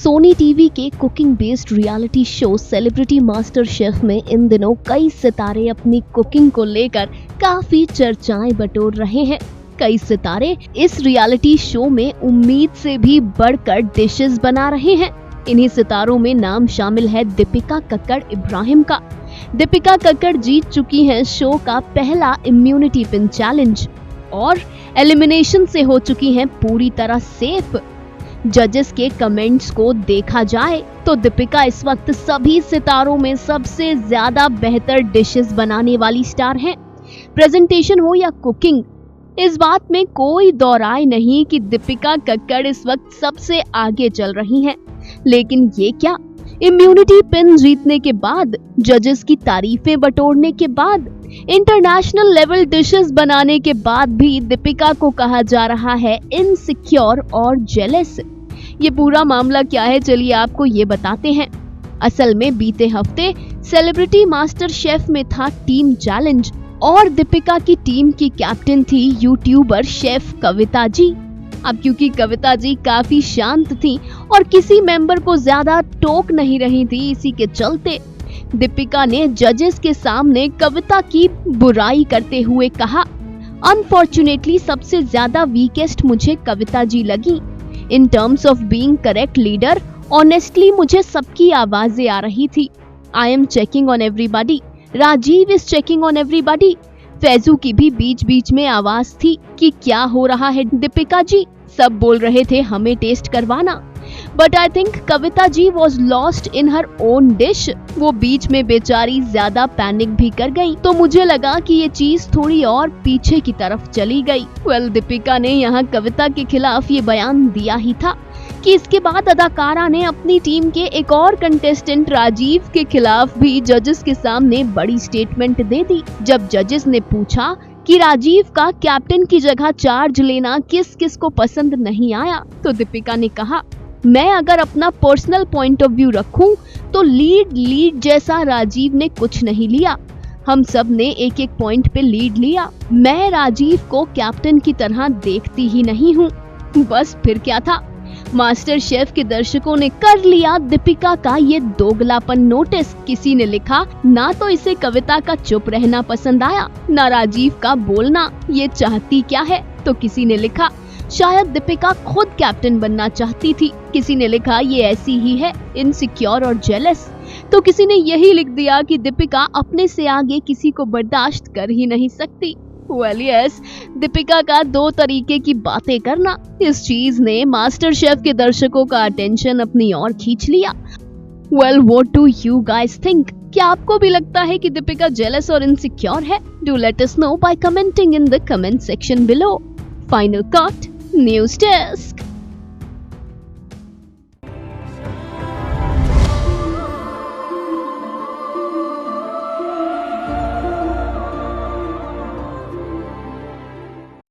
Sony TV के cooking based reality show celebrity master chef में इन दिनों कई सितारे अपनी कुकिंग को लेकर काफी चर्चाएं बटोर रहे हैं। कई सितारे इस रियलिटी शो में उम्मीद से भी बढ़कर डिशेस बना रहे हैं। इन्हीं सितारों में नाम शामिल है दीपिका कक्कड़ इब्राहिम का। दीपिका कक्कड़ जीत चुकी हैं शो का पहला इम्यूनिटी पिन चैलेंज और एलिमिनेशन से हो चुकी हैं पूरी तरह सेफ। जजेस के कमेंट्स को देखा जाए तो दीपिका इस वक्त सभी सितारों में सबसे ज्यादा बेहतर डिशेस बनाने वाली स्टार हैं। प्रेजेंटेशन हो या कुकिंग, इस बात में कोई दो राय नहीं कि दीपिका कक्कड़ इस वक्त सबसे आगे चल रही हैं। लेकिन ये क्या, इम्यूनिटी पिन जीतने के बाद, जजेस की तारीफें बटोरने के बाद, इंटरनेशनल लेवल डिशेस बनाने के बाद भी दीपिका को कहा जा रहा है इनसिक्योर और जेलस। ये पूरा मामला क्या है, चलिए आपको ये बताते हैं। असल में बीते हफ्ते सेलिब्रिटी मास्टर शेफ में था टीम चैलेंज और दीपिका की टीम की कैप्टन थी यूट्यूबर शेफ कविता जी। अब क्योंकि कविता जी काफी शांत थी और किसी मेंबर को ज्यादा टोक नहीं रही थी, इसी के चलते दीपिका ने जजेस के सामने कविता की बुराई करते हुए कहा, अनफॉर्चुनेटली सबसे ज्यादा वीकेस्ट मुझे कविता जी लगी। In terms of being correct leader, honestly मुझे सबकी आवाजें आ रही थी। I am checking on everybody, Rajiv is checking on everybody. Faizu की भी बीच बीच में आवाज थी कि क्या हो रहा है दीपिका जी, सब बोल रहे थे हमें टेस्ट करवाना। But I think Kavita ji was lost in her own dish. वो बीच में बेचारी ज्यादा पैनिक भी कर गई, तो मुझे लगा कि ये चीज थोड़ी और पीछे की तरफ चली गई। वेल, दीपिका ने यहाँ कविता के खिलाफ ये बयान दिया ही था कि इसके बाद अदाकारा ने अपनी टीम के एक और कंटेस्टेंट राजीव के खिलाफ भी जजेस के सामने बड़ी स्टेटमेंट दे दी। जब जजेस ने पूछा कि राजीव का कैप्टन की जगह चार्ज लेना किस किस को पसंद नहीं आया, तो दीपिका ने कहा, मैं अगर अपना पर्सनल पॉइंट ऑफ व्यू रखूं तो लीड जैसा राजीव ने कुछ नहीं लिया। हम सब ने एक एक पॉइंट पे लीड लिया। मैं राजीव को कैप्टन की तरह देखती ही नहीं हूँ। बस फिर क्या था, मास्टर शेफ के दर्शकों ने कर लिया दीपिका का ये दोगलापन नोटिस। किसी ने लिखा, ना तो इसे कविता का चुप रहना पसंद आया, ना राजीव का बोलना, ये चाहती क्या है। तो किसी ने लिखा, शायद दीपिका खुद कैप्टन बनना चाहती थी। किसी ने लिखा, ये ऐसी ही है, इनसिक्योर और जेलस। तो किसी ने यही लिख दिया कि दीपिका अपने से आगे किसी को बर्दाश्त कर ही नहीं सकती। वेल यस, दीपिका का दो तरीके की बातें करना, इस चीज ने मास्टर शेफ के दर्शकों का अटेंशन अपनी ओर खींच लिया। Well, what do you guys think? क्या आपको भी लगता है कि दीपिका जेलस और इनसिक्योर है? Do let us know by commenting in the comment section below. Final cut news desk.